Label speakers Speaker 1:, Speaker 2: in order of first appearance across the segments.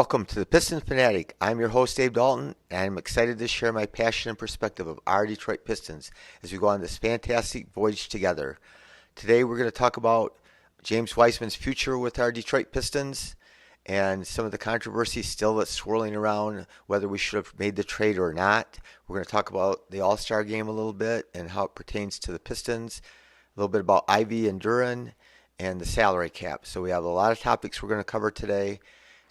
Speaker 1: welcome to the Pistons Fanatic. I'm your host, Dave Dalton, and I'm excited to share my passion and perspective of our Detroit Pistons as we go on this fantastic voyage together. Today, we're going to talk about James Wiseman's future with our Detroit Pistons and some of the controversy still that's swirling around whether we should have made the trade or not. We're going to talk about the All-Star game a little bit and how it pertains to the Pistons, a little bit about Ivy and Duren, and the salary cap. So we have a lot of topics we're going to cover today.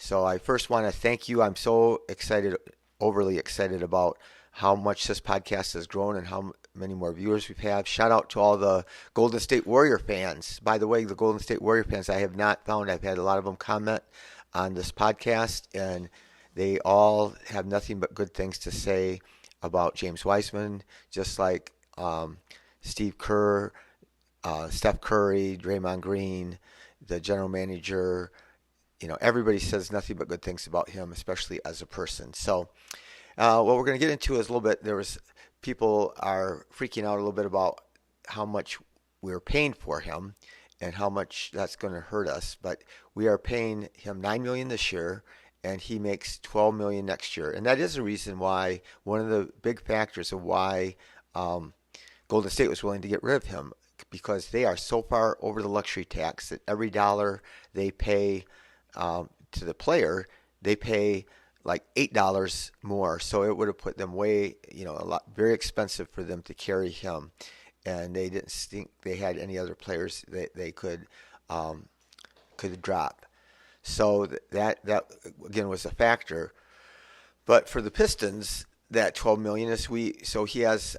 Speaker 1: So I first want to thank you. I'm so excited, overly excited about how much this podcast has grown and how many more viewers we've had. Shout out to all the Golden State Warrior fans. By the way, the Golden State Warrior fans I have not found. I've had a lot of them comment on this podcast, and they all have nothing but good things to say about James Wiseman, just like Steve Kerr, Steph Curry, Draymond Green, the general manager. Everybody says nothing but good things about him, especially as a person. So what we're going to get into is a little bit, people are freaking out a little bit about how much we're paying for him and how much that's going to hurt us. But we are paying him $9 million this year, and he makes $12 million next year. And that is the reason why, one of the big factors of why Golden State was willing to get rid of him, because they are so far over the luxury tax that every dollar they pay to the player, they pay like $8 more. So it would have put them way, very expensive for them to carry him. And they didn't think they had any other players that they could drop. So that again was a factor. But for the Pistons, that $12 million so he has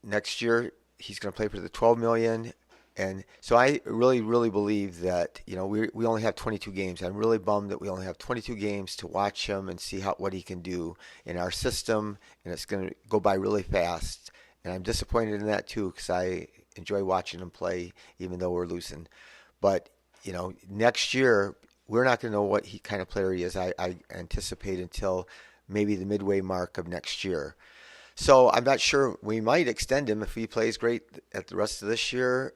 Speaker 1: next year he's going to play for the $12 million. And so I really, really believe that, we only have 22 games. I'm really bummed that we only have 22 games to watch him and see what he can do in our system. And it's going to go by really fast. And I'm disappointed in that too, because I enjoy watching him play, even though we're losing. But, next year, we're not going to know what kind of player he is, I anticipate, until maybe the midway mark of next year. So I'm not sure. We might extend him if he plays great at the rest of this year.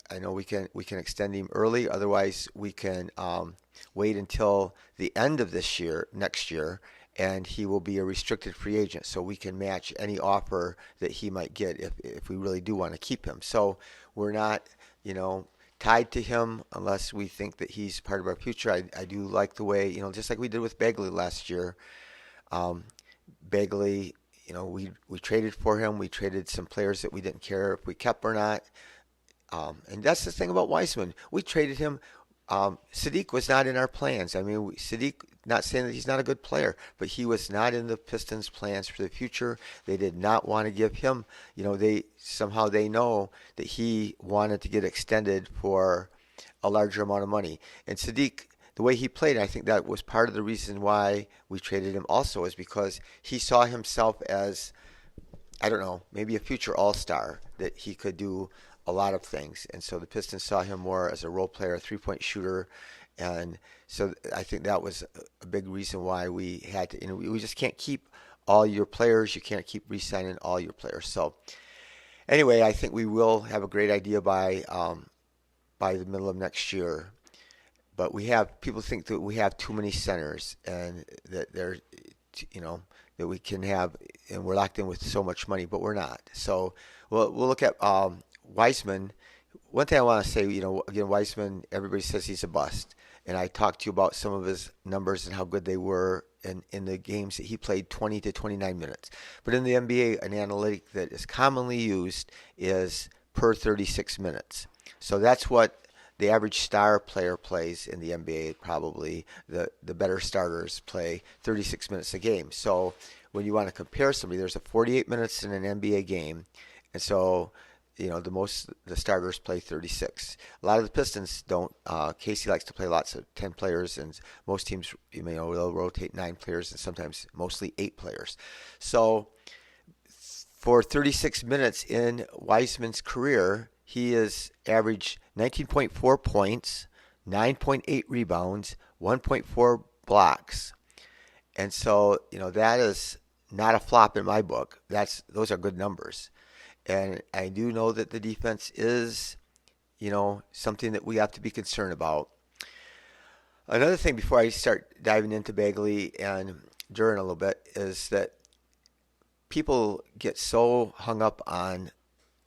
Speaker 1: I know we can extend him early. Otherwise, we can wait until the end of next year, and he will be a restricted free agent. So we can match any offer that he might get if we really do want to keep him. So we're not, tied to him unless we think that he's part of our future. I do like the way, just like we did with Begley last year. Begley, we traded for him. We traded some players that we didn't care if we kept or not. And that's the thing about Weissman. We traded him. Sadiq was not in our plans. I mean, Sadiq, not saying that he's not a good player, but he was not in the Pistons' plans for the future. They did not want to give him, they know that he wanted to get extended for a larger amount of money. And Sadiq, the way he played, I think that was part of the reason why we traded him also, is because he saw himself as, I don't know, maybe a future all-star, that he could do a lot of things. And so the Pistons saw him more as a role player, a three-point shooter. And so I think that was a big reason why we had to, we just can't keep all your players. You can't keep re-signing all your players. So anyway, I think we will have a great idea by the middle of next year. But people think that we have too many centers, and that that we can have, and we're locked in with so much money, but we're not. So we'll look at Wiseman. One thing I want to say, again, Weissman, everybody says he's a bust. And I talked to you about some of his numbers and how good they were in the games that he played, 20 to 29 minutes. But in the NBA, an analytic that is commonly used is per 36 minutes. So that's what the average star player plays in the NBA. Probably the better starters play 36 minutes a game. So when you want to compare somebody, there's a 48 minutes in an NBA game. And so the starters play 36. A lot of the Pistons don't. Casey likes to play lots of 10 players, and most teams, they'll rotate 9 players and sometimes mostly 8 players. So for 36 minutes in Wiseman's career, he has averaged 19.4 points, 9.8 rebounds, 1.4 blocks. And so, that is not a flop in my book. Those are good numbers. And I do know that the defense is, something that we have to be concerned about. Another thing before I start diving into Bagley and Duren a little bit is that people get so hung up on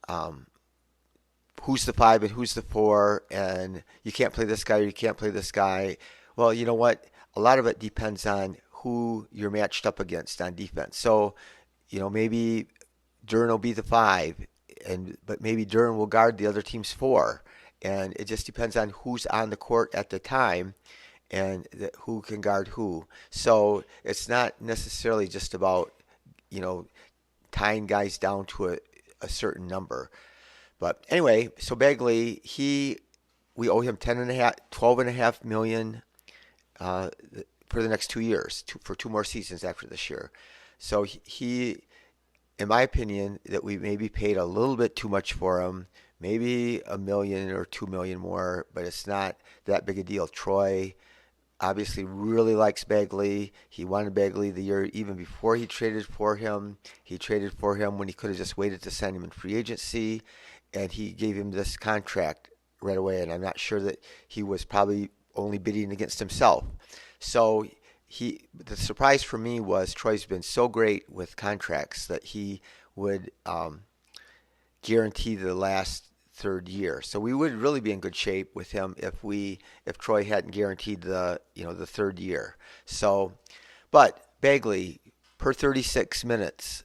Speaker 1: um, who's the five and who's the four, and you can't play this guy or you can't play this guy. Well, you know what? A lot of it depends on who you're matched up against on defense. So, maybe Duren will be the five, but maybe Duren will guard the other team's four, and it just depends on who's on the court at the time and who can guard who. So it's not necessarily just about you know tying guys down to a certain number. But anyway, so Begley, we owe him 12.5 million uh, for the next 2 years, for 2 more seasons after this year. So in my opinion, that we maybe paid a little bit too much for him, maybe 1 million or 2 million more, but it's not that big a deal. Troy obviously really likes Begley. He wanted Begley the year even before he traded for him. He traded for him when he could have just waited to sign him in free agency, and he gave him this contract right away. And I'm not sure that he was probably only bidding against himself. So the surprise for me was Troy's been so great with contracts that he would guarantee the last third year. So we would really be in good shape with him if Troy hadn't guaranteed the third year. So, but Bagley per 36 minutes,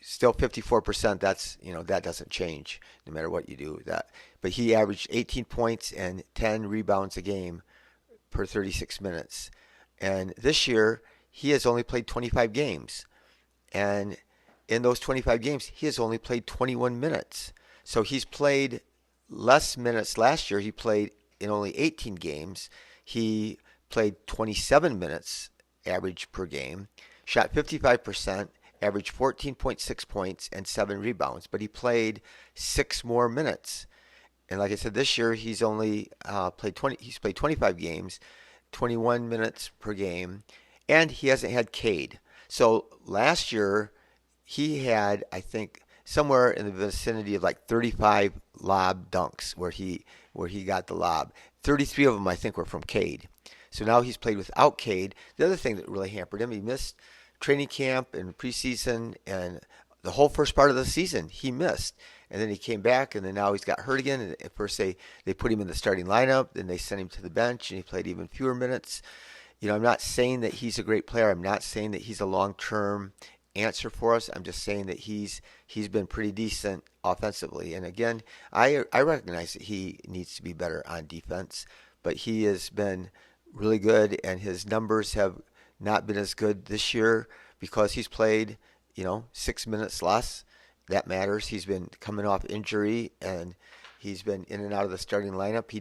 Speaker 1: still 54%. That doesn't change no matter what you do. But he averaged 18 points and 10 rebounds a game per 36 minutes. And this year he has only played 25 games, and in those 25 games he has only played 21 minutes. So he's played less minutes. Last year he played in only 18 games. He played 27 minutes average per game, shot 55%, averaged 14.6 points and 7 rebounds, but he played 6 more minutes. And like I said, this year he's only he's played 25 games, 21 minutes per game, and he hasn't had Cade. So last year he had, I think, somewhere in the vicinity of like 35 lob dunks where he got the lob. 33 of them, I think, were from Cade. So now he's played without Cade. The other thing that really hampered him, he missed training camp and preseason, and the whole first part of the season he missed. And then he came back, and then now he's got hurt again. And at first they put him in the starting lineup, then they sent him to the bench, and he played even fewer minutes. I'm not saying that he's a great player. I'm not saying that he's a long-term answer for us. I'm just saying that he's been pretty decent offensively. And again, I recognize that he needs to be better on defense, but he has been really good, and his numbers have not been as good this year because he's played 6 minutes less. That matters. He's been coming off injury, and he's been in and out of the starting lineup.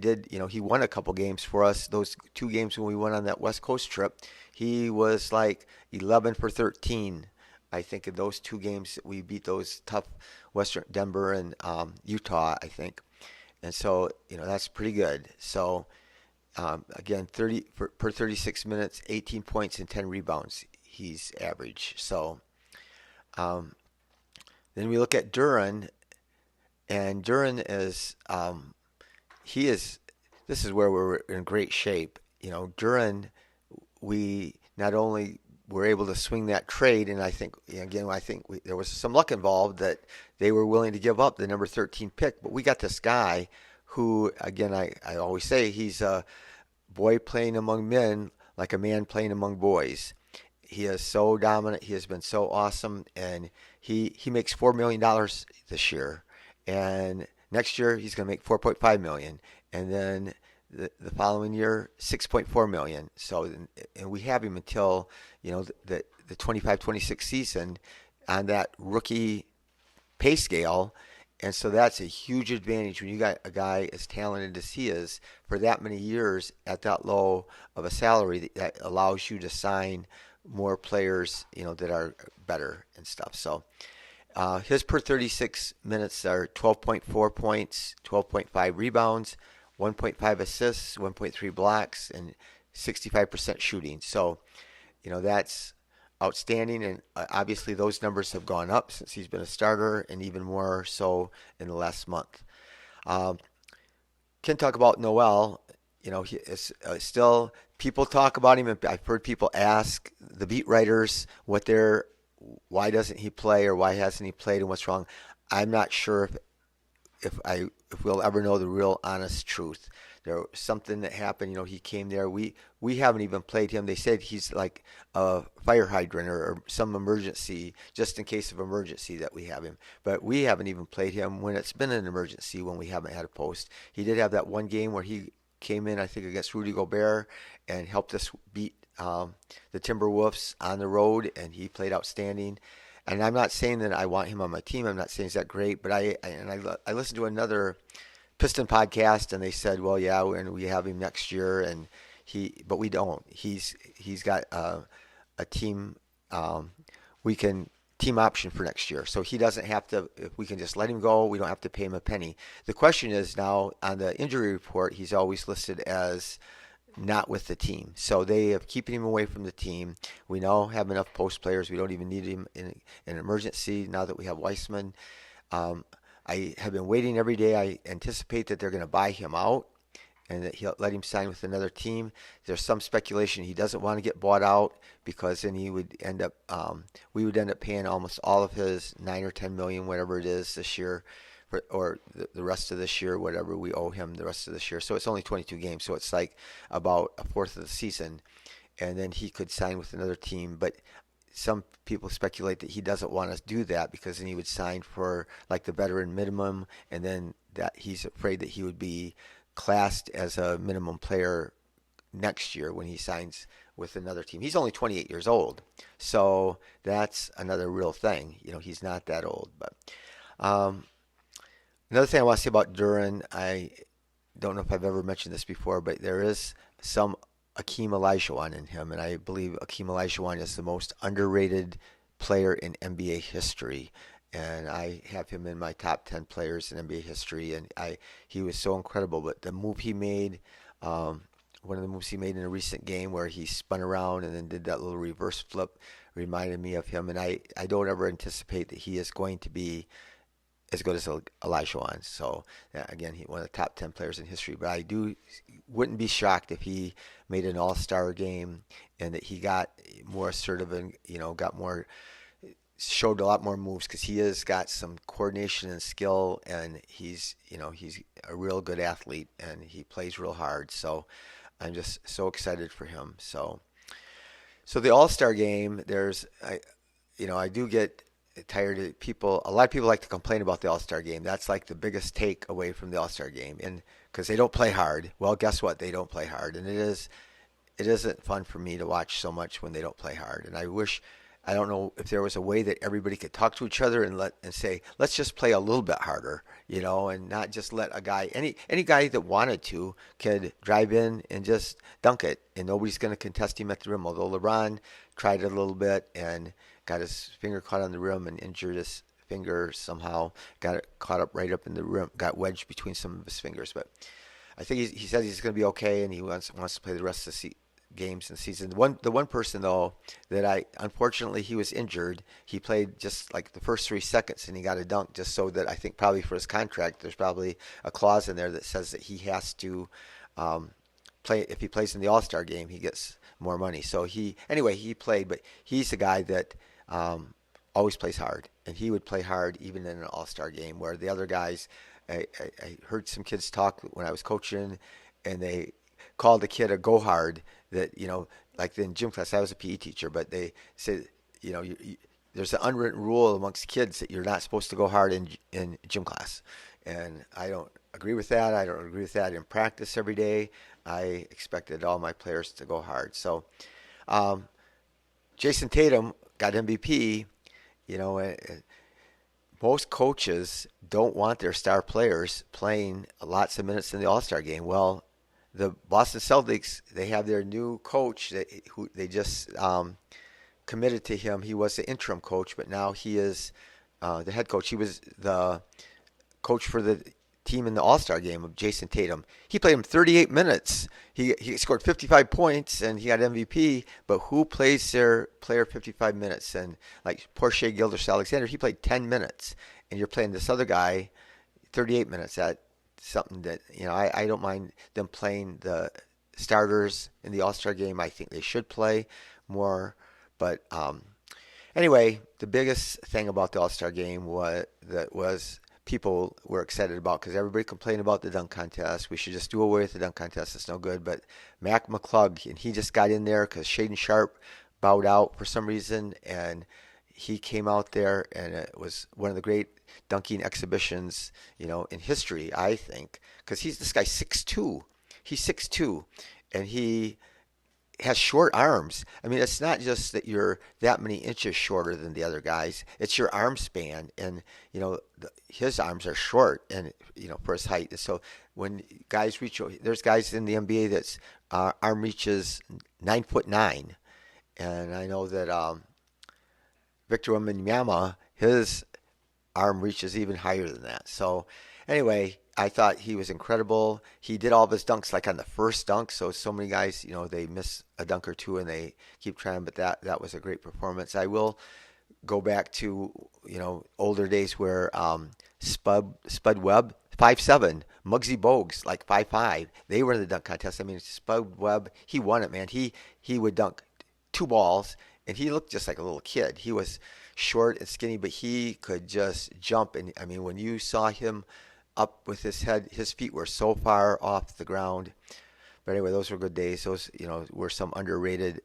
Speaker 1: He won a couple games for us. Those 2 games when we went on that West Coast trip, he was like 11 for 13. I think in those 2 games we beat those tough Western Denver and Utah, I think. And so, that's pretty good. So, again, per 36 minutes, 18 points and 10 rebounds he's average. So, then we look at Duren, and Duren is this is where we're in great shape. Duren, we not only were able to swing that trade, and I think there was some luck involved that they were willing to give up the number 13 pick, but we got this guy who, again, I always say he's a boy playing among men like a man playing among boys. He is so dominant. He has been so awesome, and he makes $4 million this year, and next year he's going to make $4.5 million, and then the following year $6.4 million. So, and we have him until the 25-26 season on that rookie pay scale, and so that's a huge advantage when you got a guy as talented as he is for that many years at that low of a salary that allows you to sign more players, that are better and stuff. So his per 36 minutes are 12.4 points, 12.5 rebounds, 1.5 assists, 1.3 blocks, and 65% shooting. So, that's outstanding. And obviously those numbers have gone up since he's been a starter, and even more so in the last month. Can talk about Noel. He is still people talk about him, and I've heard people ask the beat writers why doesn't he play or why hasn't he played and what's wrong. I'm not sure if we'll ever know the real honest truth. There was something that happened. He came there. We haven't even played him. They said he's like a fire hydrant or some emergency, just in case of emergency that we have him. But we haven't even played him when it's been an emergency when we haven't had a post. He did have that one game where he came in, I think, against Rudy Gobert and helped us beat the Timberwolves on the road, and he played outstanding. And I'm not saying that I want him on my team. I'm not saying he's that great, but I listened to another Piston podcast, and they said, well, yeah, and we have him next year, but we don't. He's got a team. We can team option for next year, so he doesn't have to. If we can just let him go, we don't have to pay him a penny. The question is now on the injury report, he's always listed as not with the team. So they have keeping him away from the team. We now have enough post players. We don't even need him in an emergency now that we have Weissman. I have been waiting every day. I anticipate that they're going to buy him out and that he'll let him sign with another team. There's some speculation he doesn't want to get bought out because then he would end up, we would end up paying almost all of his 9 or 10 million, whatever it is this year, or the rest of this year, whatever we owe him the rest of this year. So it's only 22 games, so it's like about a fourth of the season, and then he could sign with another team. But some people speculate that he doesn't want to do that because then he would sign for like the veteran minimum, and then that he's afraid that he would be classed as a minimum player next year when he signs with another team. He's only 28 years old, so that's another real thing. He's not that old. But another thing I want to say about Duren, I don't know if I've ever mentioned this before, but there is some Hakeem Elijah in him, and I believe Hakeem Elijah is the most underrated player in NBA history. And I have him in my top 10 players in NBA history, and he was so incredible. But the move he made, one of the moves he made in a recent game where he spun around and then did that little reverse flip, reminded me of him. And I don't ever anticipate that he is going to be as good as Elijah. So again, he's one of the top 10 players in history. But I wouldn't be shocked if he made an all-star game and that he got more assertive and showed a lot more moves because he has got some coordination and skill, and he's a real good athlete and he plays real hard. So I'm just so excited for him. So the all-star game, I do get tired of people. A lot of people like to complain about the All-Star game. That's like the biggest take away from the All-Star game, and because they don't play hard. Well, guess what? They don't play hard, and it isn't fun for me to watch so much when they don't play hard. And I don't know if there was a way that everybody could talk to each other and say, let's just play a little bit harder, and not just let a guy, any guy that wanted to could drive in and just dunk it, and nobody's going to contest him at the rim. Although LeBron tried it a little bit and got his finger caught on the rim and injured his finger somehow, got it caught up right up in the rim, got wedged between some of his fingers. But I think he said he's going to be okay, and he wants to play the rest of the games in the season. The one person though that unfortunately he was injured. He played just like the first 3 seconds and he got a dunk, just so that I think probably for his contract there's probably a clause in there that says that he has to play. If he plays in the All-Star game, he gets more money. So he played, but he's a guy that always plays hard, and he would play hard even in an All-Star game, where the other guys, I heard some kids talk when I was coaching, and they called the kid a go hard. That like in gym class, I was a PE teacher, but they said there's an unwritten rule amongst kids that you're not supposed to go hard in gym class, and I don't agree with that. I don't agree with that in practice every day. I expected all my players to go hard. So Jason Tatum got MVP. Most coaches don't want their star players playing lots of minutes in the All-Star game. Well, the Boston Celtics, they have their new coach who they just committed to him. He was the interim coach, but now he is the head coach. He was the coach for the team in the All-Star game of Jason Tatum. He played him 38 minutes. He scored 55 points and he got MVP, but who plays their player 55 minutes? And like Portia Gilgeous-Alexander, he played 10 minutes, and you're playing this other guy 38 minutes. That's something that I don't mind them playing the starters in the All-Star game. I think they should play more. But anyway, the biggest thing about the All-Star game was people were excited about because everybody complained about the dunk contest. We should just do away with the dunk contest. It's no good. But Mac McClung, and he just got in there because Shaden Sharp bowed out for some reason, and he came out there, and it was one of the great dunking exhibitions, in history, I think, because this guy's 6'2". He's 6'2", and he has short arms. I mean, it's not just that you're that many inches shorter than the other guys. It's your arm span, and his arms are short, and for his height. And so when guys reach, there's guys in the NBA that's arm reaches 9'9", and I know that Victor Wembanyama, his arm reaches even higher than that. So anyway, I thought he was incredible. He did all of his dunks like on the first dunk. So many guys, they miss a dunk or two and they keep trying, but that was a great performance. I will go back to, older days where Spud Webb, 5'7", Muggsy Bogues, like 5'5". They were in the dunk contest. I mean, Spud Webb, he won it, man. He would dunk 2 balls, and he looked just like a little kid. He was short and skinny, but he could just jump. And I mean, when you saw him up with his head, his feet were so far off the ground. But anyway, those were good days. Those, were some underrated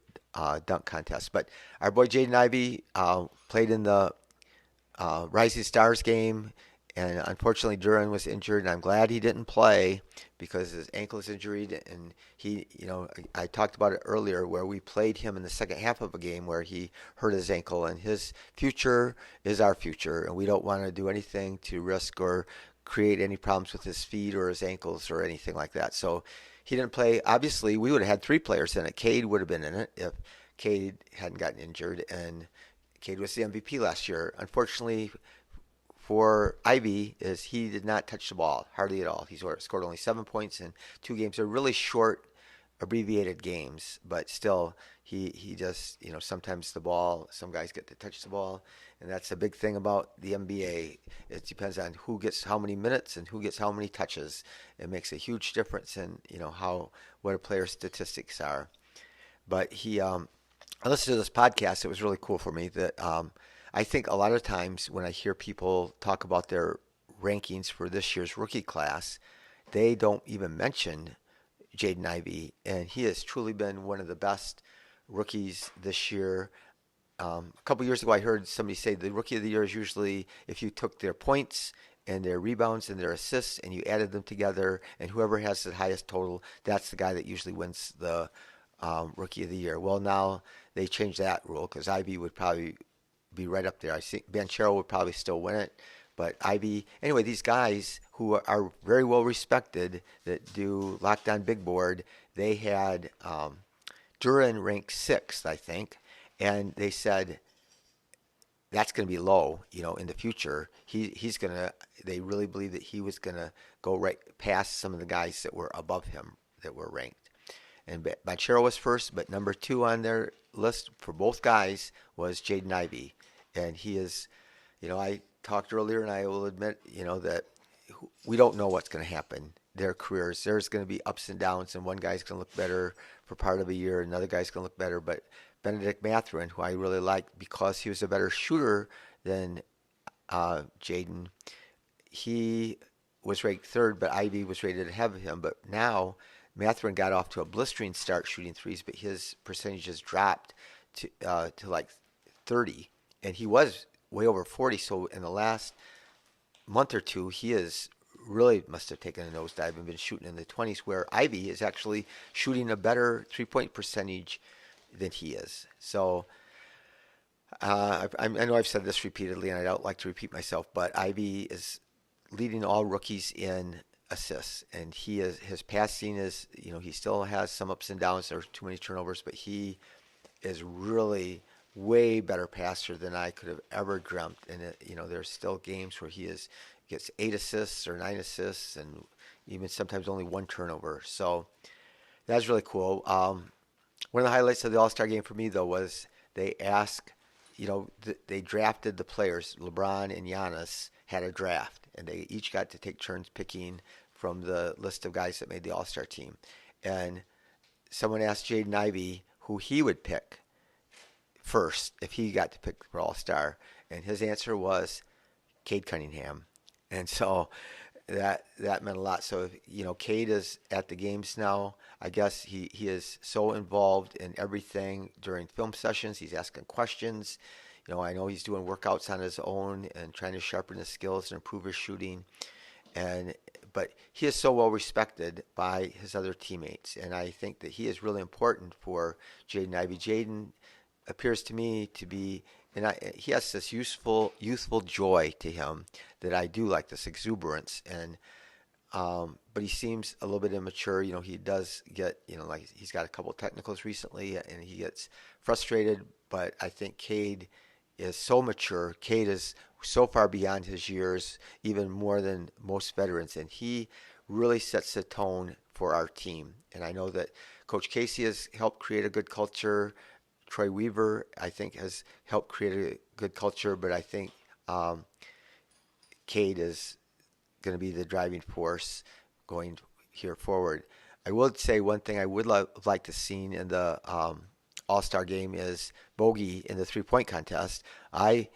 Speaker 1: dunk contests. But our boy Jaden Ivy played in the Rising Stars game, and unfortunately Duren was injured, and I'm glad he didn't play because his ankle is injured. And he, I talked about it earlier where we played him in the second half of a game where he hurt his ankle, and his future is our future, and we don't want to do anything to risk or create any problems with his feet or his ankles or anything like that. So he didn't play. Obviously, we would have had 3 players in it. Cade would have been in it if Cade hadn't gotten injured, and Cade was the MVP last year. Unfortunately for Ivy, is he did not touch the ball hardly at all. He scored only 7 points in 2 games. They're really short, abbreviated games, but still, he just, sometimes some guys get to touch the ball, and that's a big thing about the NBA. It depends on who gets how many minutes and who gets how many touches. It makes a huge difference in, what a player's statistics are. But I listened to this podcast. It was really cool for me that I think a lot of times when I hear people talk about their rankings for this year's rookie class, they don't even mention Jaden Ivey, and he has truly been one of the best rookies this year. A couple years ago, I heard somebody say the rookie of the year is usually if you took their points and their rebounds and their assists and you added them together, and whoever has the highest total, that's the guy that usually wins the rookie of the year. Well, now they changed that rule because Ivy would probably be right up there. I think Banchero would probably still win it, but Ivy. Anyway, these guys who are very well respected that do lockdown big board, they had Duren ranked 6th, I think, and they said that's going to be low, in the future. He's going to. They really believe that he was going to go right past some of the guys that were above him that were ranked. And Banchero was first, but number 2 on their list for both guys was Jaden Ivey. And he is, I talked earlier, and I will admit, that we don't know what's going to happen. Their careers, there's going to be ups and downs, and one guy's going to look better for part of a year, another guy's going to look better. But Benedict Mathurin, who I really liked because he was a better shooter than Jaden, he was ranked 3rd, but Ivy was rated ahead of him. But now Mathurin got off to a blistering start shooting threes, but his percentages dropped to like 30, and he was way over 40. So in the last month or two, he is really must have taken a nosedive and been shooting in the 20s, where Ivy is actually shooting a better 3-point percentage than he is. So I know I've said this repeatedly, and I don't like to repeat myself, but Ivy is leading all rookies in assists, and his passing is, he still has some ups and downs. There's too many turnovers, but he is really way better passer than I could have ever dreamt. And there's still games where gets 8 assists or 9 assists, and even sometimes only 1 turnover. So that's really cool. One of the highlights of the All-Star game for me, though, was they asked, they drafted the players. LeBron and Giannis had a draft, and they each got to take turns picking from the list of guys that made the All-Star team. And someone asked Jaden Ivy who he would pick first if he got to pick for All-Star, and his answer was Cade Cunningham. And so that meant a lot. So Cade is at the games now. I guess he is so involved in everything during film sessions. He's asking questions. I know he's doing workouts on his own and trying to sharpen his skills and improve his shooting. But he is so well respected by his other teammates, and I think that he is really important for Jaden Ivey. Jaden appears to me to be, and he has this youthful joy to him that I do like, this exuberance, and but he seems a little bit immature. He does get, like he's got a couple technicals recently, and he gets frustrated. But I think Cade is so mature. Cade is so far beyond his years, even more than most veterans, and he really sets the tone for our team. And I know that Coach Casey has helped create a good culture. Troy Weaver, I think, has helped create a good culture, but I think Cade is going to be the driving force going here forward. I will say one thing I would like to see in the All-Star game is Bogey in the three-point contest. I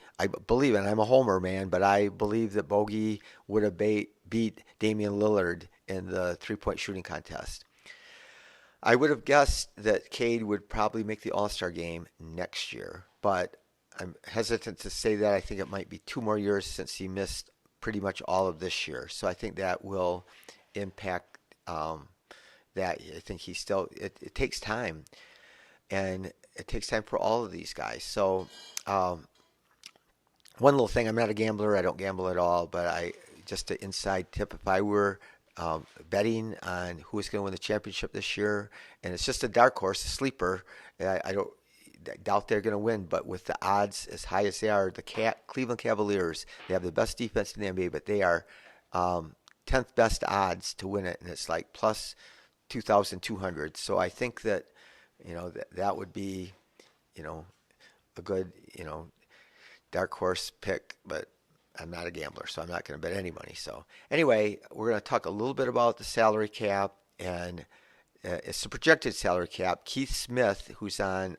Speaker 1: believe, and I'm a homer man, but I believe that Bogey would have beat Damian Lillard in the three-point shooting contest. I would have guessed that Cade would probably make the All-Star game next year, but I'm hesitant to say that. I think it might be 2 more years since he missed pretty much all of this year. So I think that will impact that. I think he still, it takes time. And it takes time for all of these guys. So one little thing, I'm not a gambler. I don't gamble at all. But just an inside tip, if I were betting on who is going to win the championship this year, and it's just a dark horse, a sleeper, I don't doubt they're going to win. But with the odds as high as they are, the Cleveland Cavaliers, they have the best defense in the NBA, but they are 10th best odds to win it. And it's like plus 2,200. So I think that that would be, a good, dark horse pick, but I'm not a gambler, so I'm not going to bet any money. So anyway, we're going to talk a little bit about the salary cap, and it's a projected salary cap. Keith Smith, who's on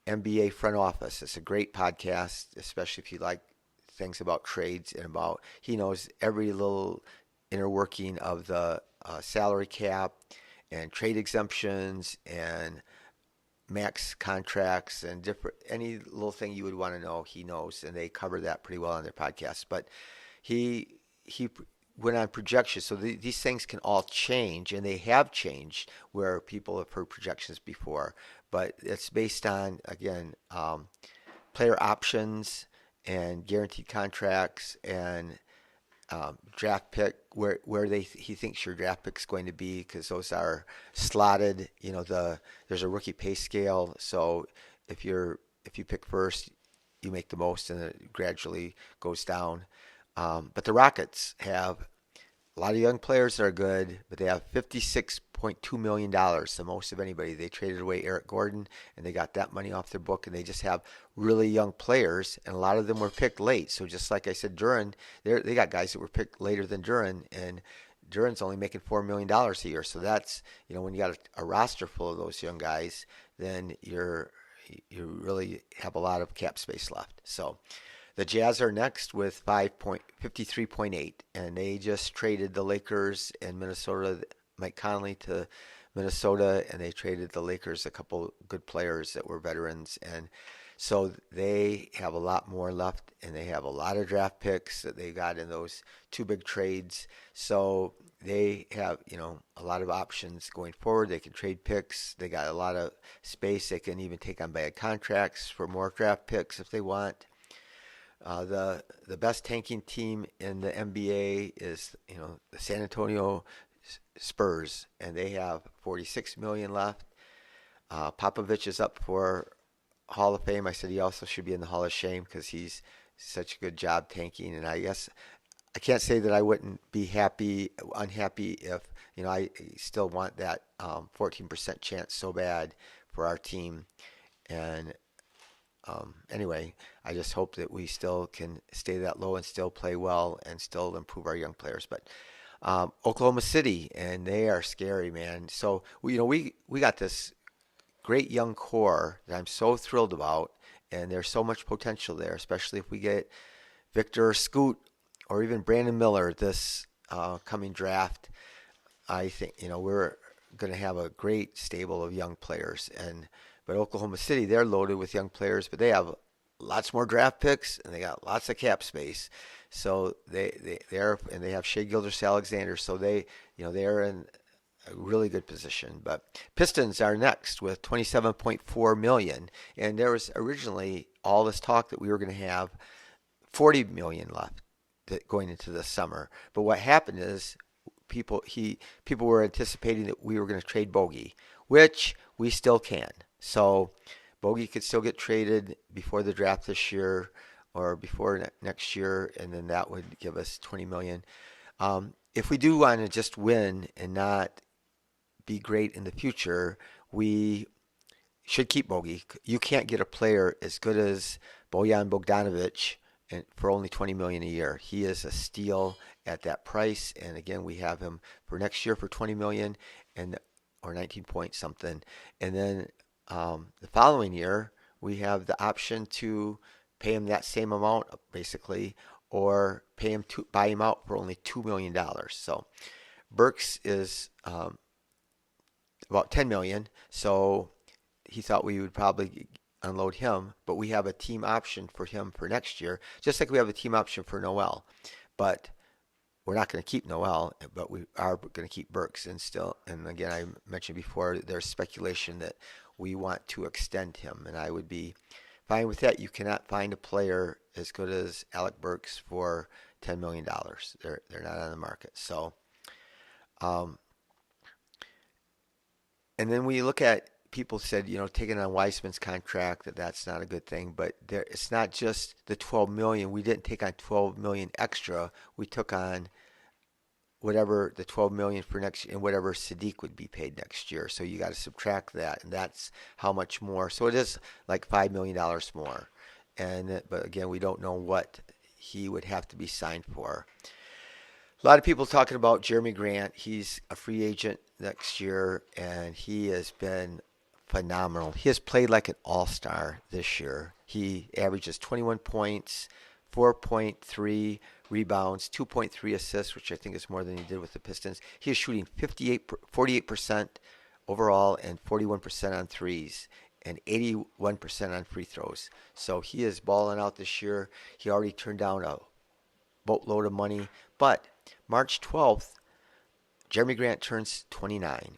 Speaker 1: NBA Front Office, it's a great podcast, especially if you like things about trades and he knows every little inner working of the salary cap and trade exemptions and max contracts and any little thing you would want to know, he knows, and they cover that pretty well on their podcast. But he went on projections, so these things can all change, and they have changed where people have heard projections before. But it's based on, again, player options and guaranteed contracts and draft pick, where he thinks your draft pick's going to be, because those are slotted. There's a rookie pay scale, so if you pick first, you make the most, and it gradually goes down. But the Rockets have a lot of young players that are good, but they have $56.2 million, the most of anybody. They traded away Eric Gordon, and they got that money off their book, and they just have really young players, and a lot of them were picked late. So just like I said, Duren, they got guys that were picked later than Duren, and Duren's only making $4 million a year. So that's, when you got a roster full of those young guys, then you really have a lot of cap space left. So the Jazz are next with 53.8, and they just traded the Lakers and Minnesota, Mike Conley to Minnesota, and they traded the Lakers a couple good players that were veterans, and so they have a lot more left, and they have a lot of draft picks that they got in those 2 big trades. So they have, a lot of options going forward. They can trade picks. They got a lot of space. They can even take on bad contracts for more draft picks if they want. The best tanking team in the NBA is, the San Antonio Spurs, and they have $46 million left. Popovich is up for Hall of Fame. I said he also should be in the Hall of Shame because he's such a good job tanking. And I guess I can't say that I wouldn't be unhappy if, I still want that 14% chance so bad for our team. And anyway, I just hope that we still can stay that low and still play well and still improve our young players. But Oklahoma City, and they are scary, man. So we got this great young core that I'm so thrilled about, and there's so much potential there, especially if we get Victor Scoot or even Brandon Miller this coming draft. I think we're going to have a great stable of young players, but Oklahoma City, they're loaded with young players, but they have lots more draft picks and they got lots of cap space. So they have Shea Gilgeous-Alexander, so they're in a really good position. But Pistons are next with 27.4 million, and there was originally all this talk that we were going to have 40 million left going into the summer. But what happened is people were anticipating that we were going to trade Bogey, which we still can. So Bogey could still get traded before the draft this year or before next year, and then that would give us 20 million. If we do want to just win and not be great in the future, we should keep Bogey. You can't get a player as good as Bojan Bogdanovic for only 20 million a year. He is a steal at that price, and again, we have him for next year for 20 million or 19 point something, and then the following year we have the option to pay him that same amount basically, or pay him to buy him out for only $2 million. So Burks is about 10 million, so he thought we would probably unload him, but we have a team option for him for next year, just like we have a team option for Noel. But we're not going to keep Noel, but we are going to keep Burks. And again, I mentioned before, there's speculation that we want to extend him, and I would be fine with that. You cannot find a player as good as Alec Burks for $10 million. They're not on the market. So, and then we look at, people said, taking on Wiseman'S contract, that's not a good thing. But it's not just the 12 million. We didn't take on 12 million extra. We took on whatever the 12 million for next year and whatever Sadiq would be paid next year. So you got to subtract that, and that's how much more. So it is like $5 million more. But again, we don't know what he would have to be signed for. A lot of people talking about Jeremi Grant. He's a free agent next year, and he has been phenomenal. He has played like an all-star this year. He averages 21 points, 4.3 rebounds, 2.3 assists, which I think is more than he did with the Pistons. He is shooting 48% overall and 41% on threes and 81% on free throws. So he is balling out this year. He already turned down a boatload of money. But March 12th, Jeremi Grant turns 29.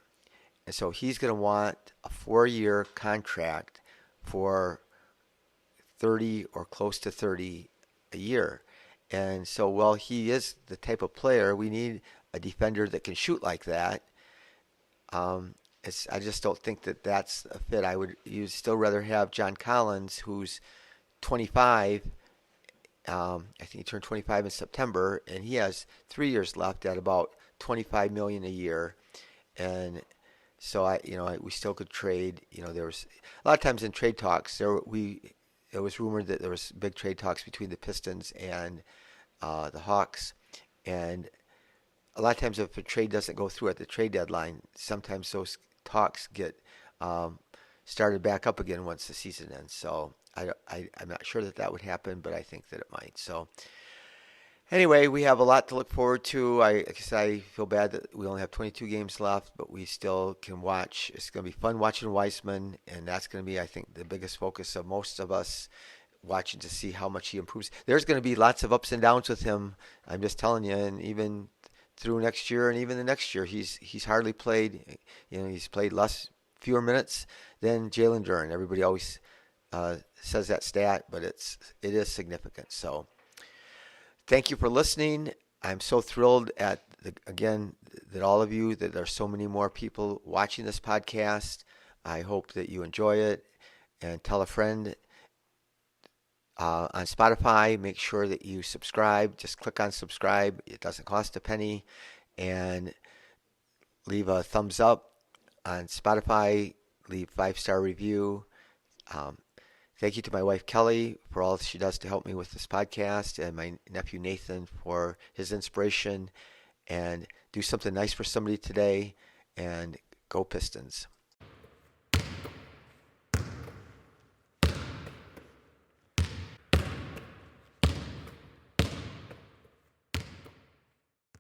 Speaker 1: And so he's going to want a 4-year contract for 30 or close to 30 a year. And so, well, he is the type of player, we need a defender that can shoot like that. I just don't think that that's a fit. You'd still rather have John Collins, who's 25. I think he turned 25 in September, and he has 3 years left at about 25 million a year. And so we still could trade. There was a lot of times in trade talks it was rumored that there was big trade talks between the Pistons and the Hawks, and a lot of times if a trade doesn't go through at the trade deadline, sometimes those talks get started back up again once the season ends. So I'm not sure that would happen, but I think that it might. So anyway, we have a lot to look forward to. I feel bad that we only have 22 games left, but we still can watch. It's going to be fun watching Weissman, and that's going to be, I think, the biggest focus of most of us, watching to see how much he improves. There's going to be lots of ups and downs with him. I'm just telling you, and even through next year and even the next year, he's hardly played. He's played fewer minutes than Jalen Duren. Everybody always says that stat, but it is significant. So thank you for listening. I'm so thrilled that all of you, that there's so many more people watching this podcast. I hope that you enjoy it, and tell a friend. On Spotify, make sure that you subscribe. Just click on subscribe. It doesn't cost a penny. And leave a thumbs up on Spotify. Leave 5-star review. Thank you to my wife Kelly for all she does to help me with this podcast, and my nephew Nathan for his inspiration. and do something nice for somebody today, and go Pistons.